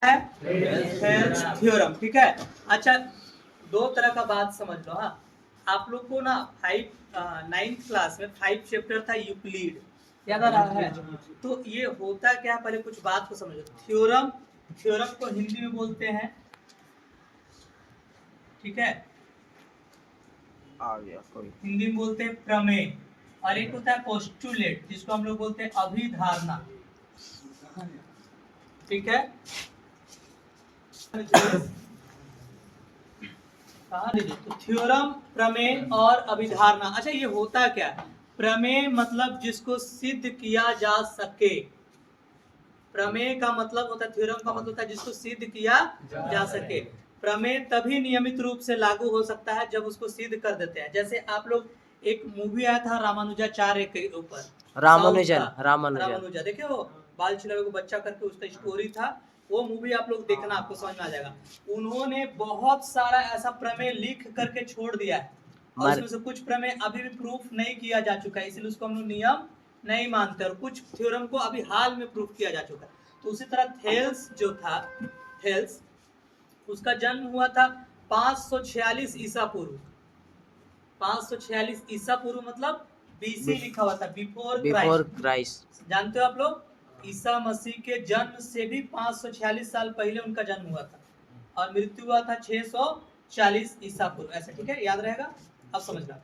है हेल्स थ्योरम। ठीक है, अच्छा दो तरह का बात समझ लो। हाँ, आप लोग को ना 9th क्लास में 5 चैप्टर था यूक्लिड, याद आ रहा है? तो ये होता क्या है, पहले कुछ बात को समझो। थ्योरम, थ्योरम को हिंदी में बोलते हैं, ठीक है, आ गया कोई, हिंदी में बोलते हैं प्रमेय, और एक होता है पोस्टुलेट जिसको हम लोग बोलते हैं अभिधारणा। ठीक है, तो थ्योरम, प्रमेय और अभिधारणा। अच्छा, ये होता क्या? प्रमेय मतलब जिसको सिद्ध किया जा सके, प्रमेय का मतलब होता है, थ्योरम का मतलब होता है जिसको सिद्ध किया जा सके। प्रमेय तभी नियमित रूप से लागू हो सकता है जब उसको सिद्ध कर देते हैं। जैसे आप लोग, एक मूवी आया था रामानुजाचार्य के ऊपर, रामानुजन देखे हो, बाल छिलवे को बच्चा करके उसका स्टोरी था, वो मूवी आप लोग देखना, आपको समझ में आ जाएगा। उन्होंने बहुत सारा ऐसा प्रमेय लिख करके छोड़ दिया है, और उसमें से कुछ प्रमेय अभी भी प्रूफ नहीं किया जा चुका है, इसलिए उसको हम लोग नियम नहीं मानते, और कुछ थ्योरम को अभी हाल में प्रूफ किया जा चुका है। तो उसी तरह थेल्स जो था, थेल्स, उसका जन्म हुआ था 546 ईसा पूर्व। 546 ईसा पूर्व मतलब बीसी लिखा हुआ था, बिफोर क्राइस्ट। जानते हो आप लोग, ईसा मसीह के जन्म से भी 546 साल पहले उनका जन्म हुआ था, और मृत्यु हुआ था 640 ईसा पूर्व, ऐसे। ठीक है, याद रहेगा, अब समझना।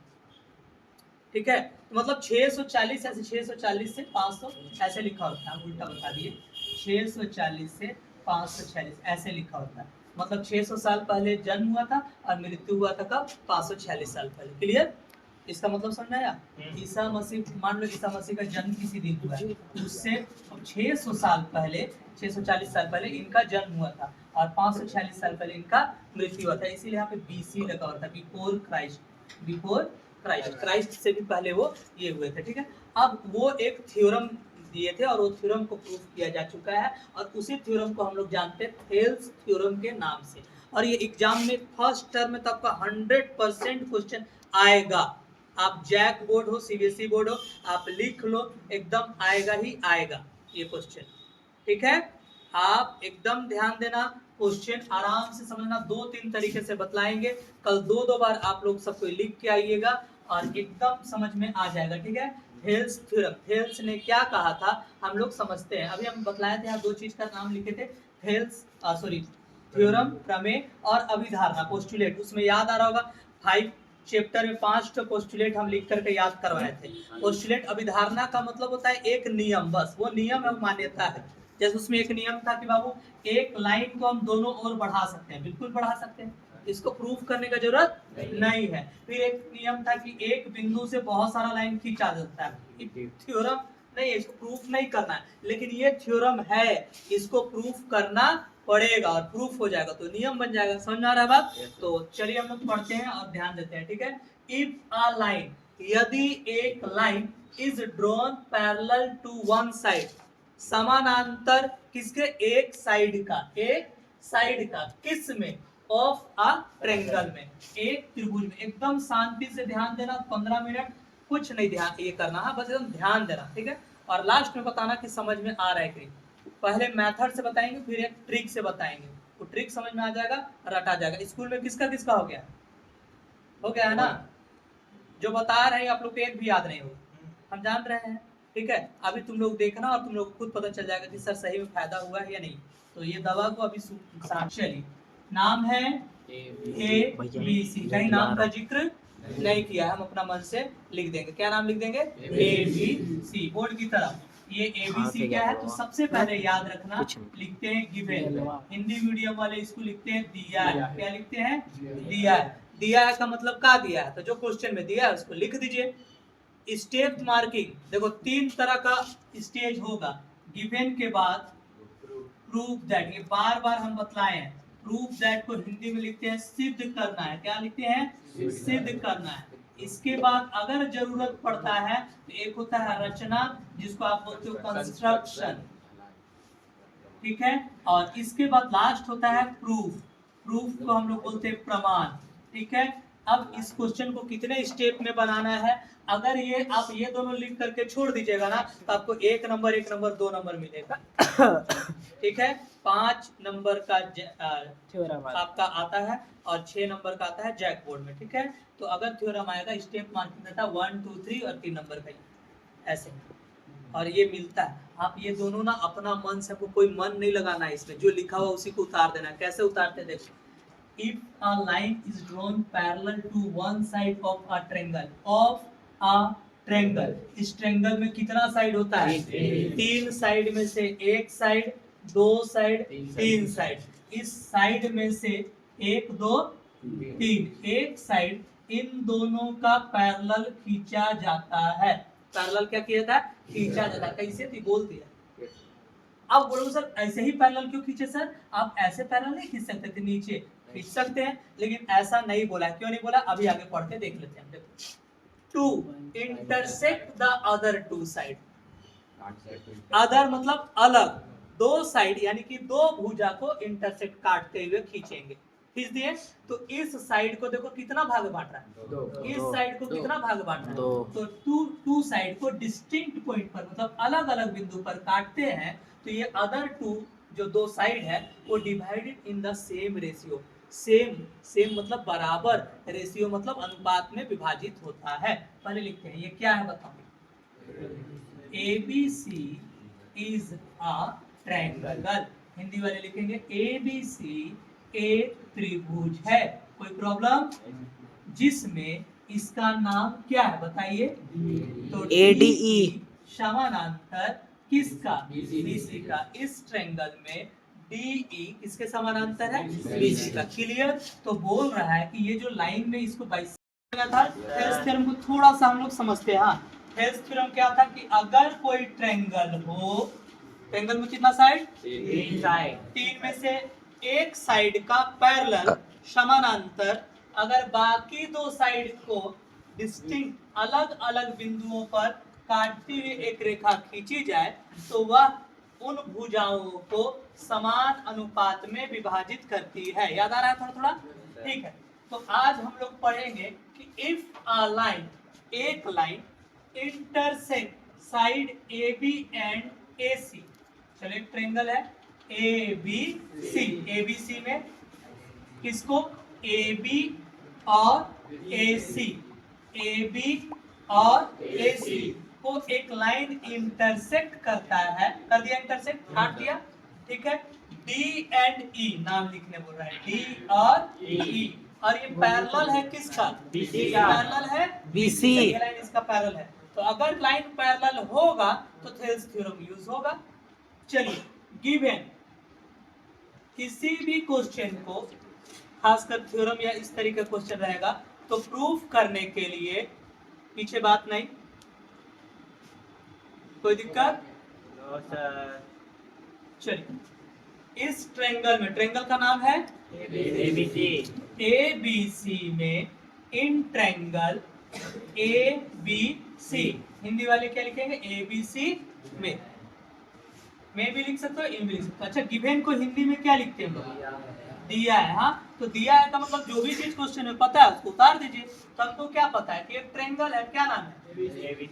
ठीक है, तो मतलब 640, ऐसे 640 से 500 ऐसे लिखा होता है, उल्टा बता दिए, 640 से 546 ऐसे लिखा होता है, मतलब 600 साल पहले जन्म हुआ था और मृत्यु हुआ था कब? 546 साल पहले। क्लियर? इसका मतलब समझ आया? ईसा मसीह, मान लो ईसा मसीह का जन्म किसी दिन हुआ है, उससे 600 साल पहले, 640 साल पहले इनका जन्म हुआ था, और 546 साल पहले इनका मृत्यु हुआ था, इसीलिए यहाँ पे बीसी लगा हुआ था, before Christ, before Christ, Christ से भी पहले वो ये हुए थे। ठीक है, अब वो एक थ्योरम दिए थे, और वो थ्योरम को प्रूव किया जा चुका है, और उसी थ्योरम को हम लोग जानते हैं थेल्स थ्योरम के नाम से। और ये एग्जाम में फर्स्ट टर्म में तो आपका 100% क्वेश्चन आएगा। आप जैक बोर्ड हो, सीबीएसई बोर्ड हो, आप लिख लो, एकदम आएगा ही आएगा ये क्वेश्चन। ठीक है, आप एकदम ध्यान देना, क्वेश्चन आराम से समझना, 2-3 तरीके से बतलाएंगे, कल 2 बार आप लोग सबको लिख के आइएगा, और एकदम समझ में आ जाएगा। ठीक है, थेल्स थ्योरम, थेल्स ने क्या कहा था हम लोग समझते हैं। अभी हम बतलाए थे, यहाँ 2 चीज का नाम लिखे थे, थेल्स, सॉरी, थ्योरम, प्रमेय और अभिधारणा, पोस्टुलेट। उसमें याद आ रहा होगा 5 चैप्टर में 5 पोस्टुलेट हम लिख करके याद करवाए थे। पोस्टुलेट, अभिधारणा का मतलब होता है एक नियम, बस वो नियम है, मान्यता है। जैसे उसमें एक नियम था कि बाबू, एक लाइन को हम दोनों ओर बढ़ा सकते हैं, बिल्कुल बढ़ा सकते हैं, इसको प्रूफ करने का जरूरत नहीं है। फिर एक नियम था कि एक बिंदु से बहुत सारा लाइन खींचा जाता है, थ्योरम नहीं है, इसको प्रूफ नहीं करना है, लेकिन ये थ्योरम है, इसको प्रूफ करना पड़ेगा, और प्रूफ हो जाएगा तो नियम बन जाएगा। समझ में आ रहा है बात? तो चलिए हम लोग पढ़ते हैं और ध्यान देते हैं। ठीक है, इफ अ लाइन, यदि एक line is drawn parallel to one side, समानांतर किसके? एक साइड का, एक साइड का, किस में? ऑफ अ ट्रायंगल में, एक त्रिभुज में। एकदम शांति से ध्यान देना, 15 मिनट कुछ नहीं ध्यान ये करना है, बस एकदम ध्यान देना। ठीक है, और लास्ट में बताना कि समझ में आ रहा है कि नहीं। पहले मेथड से बताएंगे, फिर एक ट्रिक से बताएंगे, तो ट्रिक समझ में आ जाएगा, रटा जाएगा। स्कूल में किसका किसका हो गया? हो गया है ना? जो बता रहे हैं आप लोग को एक भी याद नहीं होगा, हम जान रहे हैं। ठीक है, अभी तुम लोग देखना, और तुम लोग खुद पता चल जाएगा कि सर सही में फायदा हुआ है या नहीं। तो ये दवा को अभी चलिए, नाम है ABC, कहीं नाम का जिक्र नहीं किया, हम अपना मन से लिख देंगे। क्या नाम लिख देंगे? ABC, बोर्ड की तरफ। ये ABC क्या है? तो सबसे पहले याद रखना, लिखते हैं गिवन। हिंदी मीडियम वाले इसको लिखते हैं दिया है। क्या लिखते हैं? दिया है। दिया है का मतलब क्या दिया है, तो जो क्वेश्चन में दिया है उसको लिख दीजिए। स्टेप मार्किंग, देखो 3 तरह का स्टेज होगा। गिवन के बाद प्रूफ दैट, ये बार बार हम बतलाए हैं, प्रूफ दैट को हिंदी में लिखते हैं सिद्ध करना है। क्या लिखते हैं? सिद्ध करना है। इसके बाद अगर जरूरत पड़ता है तो एक होता है रचना, जिसको आप बोलते हो कंस्ट्रक्शन। ठीक है, और इसके बाद लास्ट होता है प्रूफ, प्रूफ को हम लोग बोलते हैं प्रमाण। ठीक है, अब इस क्वेश्चन को कितने स्टेप में बनाना है, अगर ये आप ये दोनों लिख करके छोड़ दीजिएगा ना तो आपको 1 नंबर 2 नंबर मिलेगा। ठीक है, 5 नंबर का आपका आता है और 6 नंबर का आता है जैक बोर्ड में। ठीक है, तो अगर थ्योरम आएगा स्टेप मार्किंग रहता है 1 2 3 और 3 नंबर का ऐसे, और ये मिलता है। आप ये दोनों ना अपना मन से, आपको कोई मन नहीं लगाना है इसमें, जो लिखा हुआ उसी को उतार देना है। कैसे उतारते हैं देखो, if a line is drawn parallel to one side of a triangle, इस ट्रायंगल में कितना साइड होता है? 3 साइड में से एक साइड, 2 साइड, 3 साइड। इस साइड में से 1 2 3 एक साइड, इन दोनों का पैरेलल खींचा जाता है। पैरेलल क्या किया जाता है? खींचा जाता है। कैसे थी बोल दिया। अब बोलो सर ऐसे ही पैरेलल क्यों खींचे सर? आप ऐसे पैरेलल नहीं खींच सकते थे, नीचे खींच सकते हैं, लेकिन ऐसा नहीं बोला। क्यों नहीं बोला? अभी आगे पढ़ के देख लेते हैं। देखो, to intersect the other two side. Other मतलब अलग, 2 साइड यानी कि 2 भुजा को इंटरसेक्ट काटते हुए खींचेंगे। खींच दिए तो इस साइड को देखो कितना भाग बांट रहा है, इस साइड को कितना भाग बांट रहा है। तो टू साइड को डिस्टिंक्ट पॉइंट पर मतलब अलग अलग बिंदु पर काटते हैं, तो ये अदर टू जो 2 साइड है वो divided in the same ratio. Same मतलब बराबर, रेशियो मतलब अनुपात में विभाजित होता है। पहले लिखते हैं ये क्या है बताओ। ABC is a triangle. Hindi वाले लिखेंगे ABC एक त्रिभुज है। कोई प्रॉब्लम? जिसमें इसका नाम क्या है बताइए। तो ADE समानांतर किसका? BC का। इस ट्रायंगल में DE किसके समानांतर है? BC का। क्लियर? तो बोल रहा है कि ये जो लाइन में इसको था, हेल्स थ्योरम को थोड़ा सा हम लोग समझते हैं। हेल्स थ्योरम क्या था कि अगर कोई ट्रायंगल हो, ट्रायंगल में कितना साइड? 3 साइड। 3 में से एक साइड का पैरेलल समानांतर अगर बाकी 2 साइड को डिस्टिंक्ट अलग अलग बिंदुओं पर काटती हुई एक रेखा खींची जाए, तो वह उन भुजाओं को समान अनुपात में विभाजित करती है। याद आ रहा है थोड़ा थोड़ा? ठीक है, तो आज हम लोग पढ़ेंगे कि इफ अ लाइन, एक line intersect side AB and AC। चलो एक ट्रायंगल है ABC, ABC में किसको? AB और AC, AB और AC को एक लाइन इंटरसेक्ट करता है। कर दिया इंटरसेक्ट, काट दिया। ठीक है, D एंड E नाम लिखने बोल रहा है, D और E। और ये पैरेलल है किसका? BC का। पैरेलल है BC। ये लाइन इसका पैरेलल है। तो अगर लाइन पैरेलल होगा तो थेल्स थ्योरम यूज होगा। चलिए, गिवन किसी भी क्वेश्चन को, खासकर थ्योरम या इस तरीके का क्वेश्चन रहेगा, तो प्रूफ करने के लिए पीछे बात नहीं, कोई दिक्कत? चलिए, इस ट्रायंगल में, ट्रायंगल का नाम है ABC में इन ट्रायंगल ABC, हिंदी वाले क्या लिखेंगे? ABC में भी लिख सकते हो, इन भी लिख सकते हो। अच्छा, गिवन को हिंदी में क्या लिखते हैं? दिया है। हाँ, तो दिया है का मतलब जो भी चीज क्वेश्चन में पता है उसको उतार दीजिए। तो हमको क्या पता है कि एक ट्रायंगल है, क्या नाम है?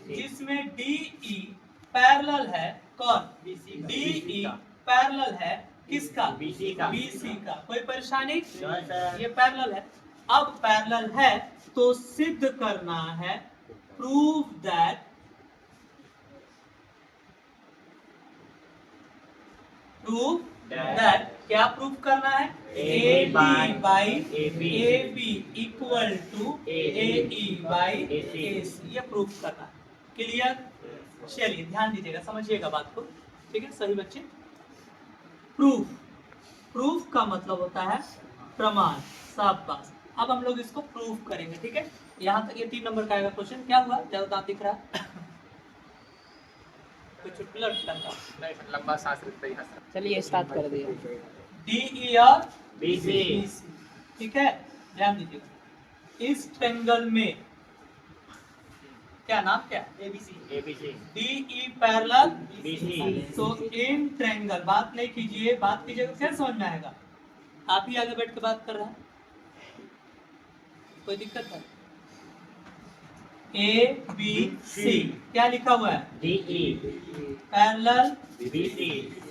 जिसमें DE पैरेलल है, कौन? DE पैरेलल है किसका? BC का। कोई परेशानी? ये पैरेलल है। अब पैरेलल है तो सिद्ध करना है, प्रूव दैट क्या प्रूफ करना है? AD by AB equal to AE by AC, ये प्रूफ करना है। क्लियर? चलिए ध्यान दीजिएगा, समझिएगा बात को। ठीक है सभी बच्चे? प्रूफ का मतलब होता है प्रमाण, शाबाश। अब हम लोग इसको प्रूफ करेंगे। ठीक है, यहाँ तक ये 3 नंबर का आएगा क्वेश्चन। क्या हुआ? ज्यादा दांत दिख रहा है? लंबा सांस लेते ही। चलिए स्टार्ट कर दिए। DE और BC। ठीक है, ध्यान दीजिएगा। इस ट्रायंगल में क्या नाम क्या? ABC। DE parallel BC। तो इन ट्रायंगल, बात नहीं कीजिए, बात कीजिएगा क्या समझ में आएगा? आप ही आगे बैठ के बात कर रहे हैं। कोई दिक्कत है? ए बी सी क्या लिखा हुआ है? पैरेलल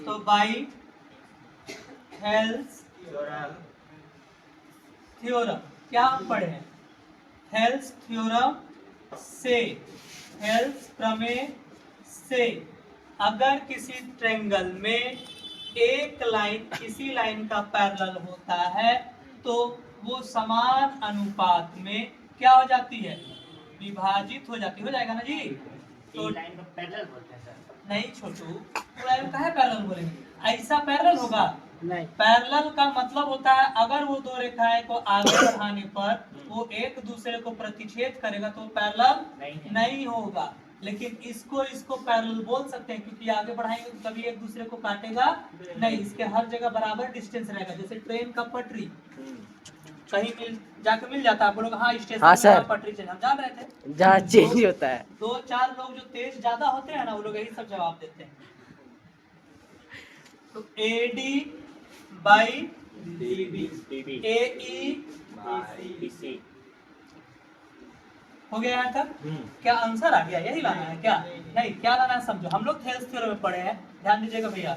तो बाई हेल्स थ्योरम क्या हम पढ़े हैं? हेल्स थ्योरम से, हेल्स प्रमेय से अगर किसी ट्रायंगल में एक लाइन किसी लाइन का पैरेलल होता है तो वो समान अनुपात में क्या हो जाती है? विभाजित हो जाती, हो जाएगा ना जी? तो लाइन को पैरेलल बोलते हैं सर। नहीं छोटू, पूरा कहा पैरेलल बोलेंगे? ऐसा पैरेलल होगा? नहीं। पैरेलल का मतलब होता है अगर वो दो रेखाएं को आगे बढ़ाने पर वो एक दूसरे को प्रतिच्छेद करेगा तो पैरेलल नहीं होगा। लेकिन इसको पैरेलल बोल सकते हैं क्योंकि आगे बढ़ाएंगे तो कभी एक दूसरे को काटेगा नहीं, इसके हर जगह बराबर डिस्टेंस रहेगा। जैसे ट्रेन का पटरी कहीं जाके मिल जाता है, आप लोग हाँ स्टेशन हाँ, में पटरी चेंज, हम जान रहे थे जहाँ चेंज होता है। 2-4 लोग जो तेज ज्यादा होते हैं ना वो लोग यही सब जवाब देते हैं। तो AD बाई AE हो गया यहाँ तक? क्या आंसर आ गया? यही लाना है क्या? नहीं, क्या लाना है समझो। हम लोग थेल्स थ्योरम में पढ़े हैं, ध्यान दीजिएगा भैया।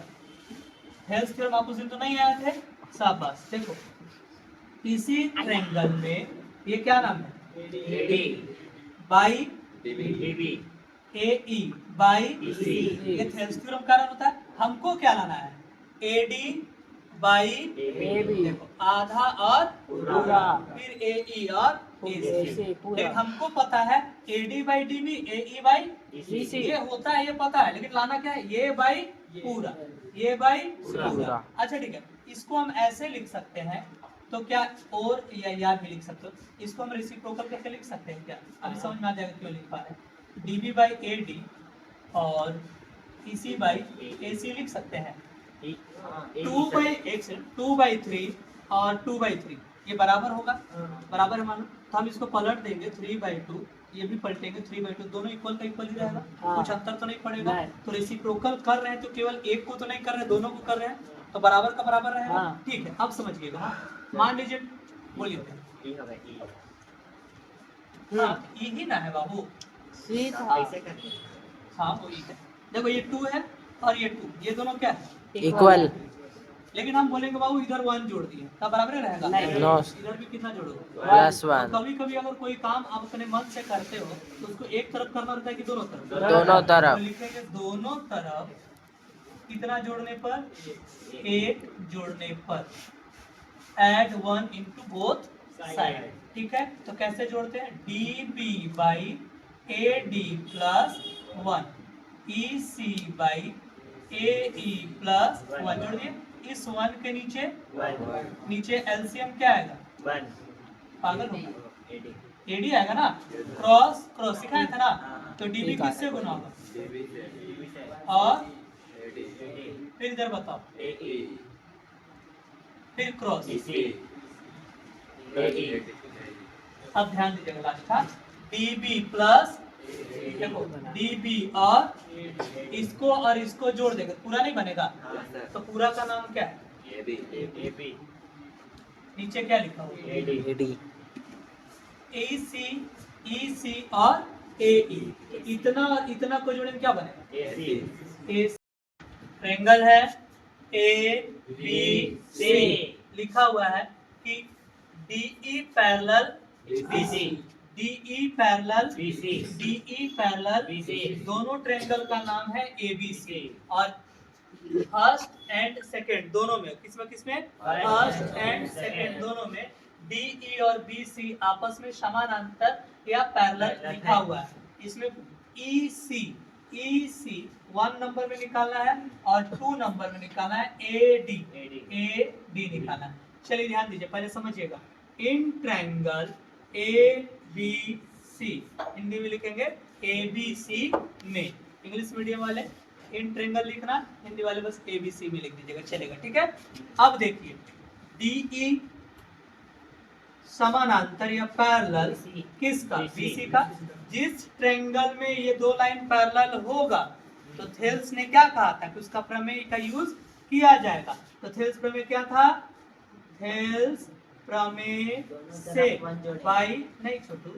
थेल्स थ्योरम आप उस दिन तो नहीं आए थे? शाबाश। देखो इसी ट्रायंगल में ये क्या नाम है? बाई AE बाई ये थेल्स थ्योरम का नाम होता है। हमको क्या लाना है? AD बाई देखो आधा और पूरा, फिर AE और AC। लेकिन हमको पता है AD by DB AE by ये होता है, ये पता है, लेकिन लाना क्या है? ये बाई पूरा, ये बाई पूरा। अच्छा ठीक है, इसको हम ऐसे लिख सकते हैं तो क्या, और या यार भी लिख सकते हो, इसको हम रेसिप्रोकल करके लिख सकते हैं क्या? अभी समझ में आ जाएगा क्यों लिख पा रहे हैं। DB बाई AD और EC बाई AC लिख सकते हैं। 2/3 और 2/3 ये बराबर होगा, बराबर है मानो। तो हम इसको पलट देंगे 3/2, ये भी पलटेंगे 3/2, दोनों इक्वल का इक्वल ही रहेगा, कुछ अंतर तो नहीं पड़ेगा। तो रेसिप्रोकल कर रहे हैं तो केवल एक को तो नहीं कर रहे, दोनों को कर रहे हैं, तो बराबर का बराबर रहेगा। ठीक है, अब समझिएगा। मान लीजिए, बोलिए हाँ E ही ना है बाबू? हाँ वो E है। देखो ये 2 है और ये 2, ये दोनों क्या है? इक्वल। लेकिन हम बोलेंगे बाबू इधर 1 जोड़ दिए तब बराबर ही रहेगा? नो। इधर भी कितना जोड़ोगे? +1। कभी कभी अगर कोई काम आप अपने मन से करते हो तो उसको एक तरफ करना रहता है कि दोनों तरफ? दोनों तरफ। तो लिखेंगे दोनों तरफ कितना जोड़ने पर? 8 जोड़ने पर। Add 1 into both side. ठीक है, तो कैसे जोड़ते हैं? DB by AD plus 1 EC by AE plus 1 जोड़ दिए। इस 1 के नीचे LCM क्या आएगा? पागल हो AD आएगा ना? क्रॉस क्रॉस सिखाया था ना? तो DB किससे गुना होगा? और फिर इधर बताओ, फिर क्रॉस। अब ध्यान दीजिएगा लास्ट था DB प्लस, देखो DB और इसको जोड़ देगा, पूरा नहीं बनेगा। तो पूरा का नाम क्या है? नीचे क्या लिखा हुआ? AD। EC और AE, तो इतना और इतना को जोड़ेंगे क्या बनेगा? ट्रायंगल है ABC, लिखा हुआ है कि DE parallel BC, DE parallel BC, दोनों ट्रायंगल का नाम है ABC। और फर्स्ट एंड सेकंड दोनों में, किसमें फर्स्ट एंड सेकंड दोनों में DE और BC आपस में समानांतर या पैरेलल लिखा हुआ है। इसमें EC 1 नंबर में निकालना है और 2 नंबर में निकालना है AD निकालना है। चलिए ध्यान दीजिए, पहले समझिएगा। इन ट्रायंगल ABC, हिंदी में लिखेंगे ABC में, इंग्लिश मीडियम वाले इन ट्रायंगल लिखना, हिंदी वाले बस ABC में लिख दीजिएगा, चलेगा। ठीक है, अब देखिए DE समानांतर या पैरेलल किसका? BC का। जिस ट्रायंगल में ये दो लाइन पैरेलल होगा तो थेल्स ने क्या कहा था कि उसका प्रमेय का यूज किया जाएगा। तो थेल्स प्रमेय क्या था? थेल्स प्रमेय से बाई नहीं छोटू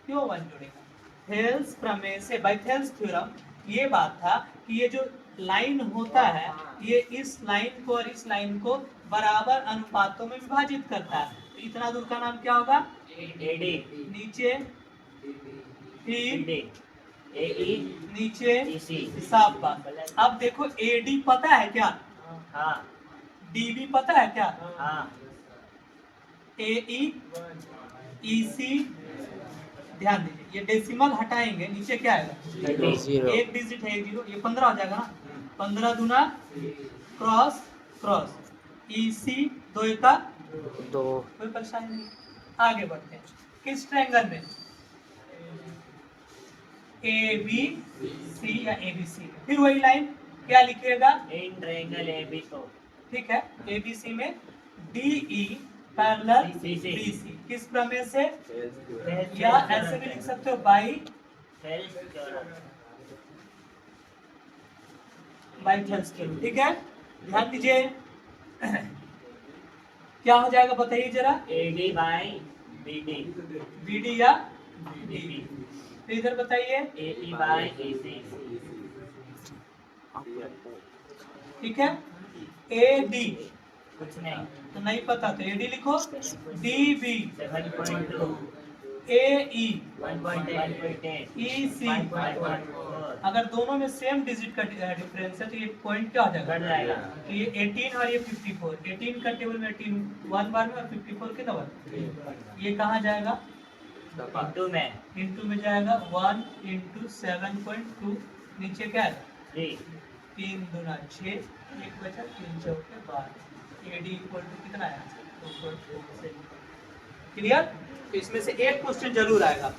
क्यों वन जोड़ेगा थेल्स प्रमेय से बाई थेल्स थ्योरम ये बात था कि ये जो लाइन होता है ये इस लाइन को और इस लाइन को बराबर अनुपातों में विभाजित करता है। तो इतना दूर का नाम क्या होगा एडी नीचे फिर एडी एई नीचे ईसी साफ बात। अब देखो एडी पता है क्या हाँ डीबी पता है क्या हाँ एई ईसी ध्यान दीजिए ये डेसिमल हटाएंगे नीचे क्या आएगा जीरो। एक डिजिट है 1 0 ये 15 हो जाएगा ना 15 दूना क्रॉस क्रॉस ईसी 2 एका दो। कोई परेशानी नहीं। आगे बढ़ते हैं किस ट्रायंगल में ए बी सी या ए बी सी फिर वही लाइन क्या लिखिएगा इन ट्रायंगल एबी तो ठीक है ए बी सी में D E parallel BC B C किस प्रमेय से या ऐसे भी लिख सकते हो by Thales theorem by Thales theorem ठीक है। ध्यान दीजिए क्या हो जाएगा बताइए जरा एडी बाय बीडी बीडी या बीबी फिर इधर बताइए एई बाय एसी ठीक है ए डी कुछ नहीं तो नहीं पता तो ए डी लिखो डी बी 7.2 ए ई 1.8 ई सी 1.14 अगर दोनों में सेम डिजिट का डिफरेंस है तो ये पॉइंट क्या हो जाएगा बढ़ जाएगा तो ये 18 और ये 54 18 का टेबल में 18 वन बार में और 54 के डबल ये कहाँ जाएगा इंटू में इनटू में जाएगा 1 इंटू 7.2 नीचे क्या है 3 3 दूना 6 एक बचा 3 चौके 12 एडी इक्वल टू कितना आया क्लियर। तो इसमें से एक क्वेश्चन जरूर आएगा।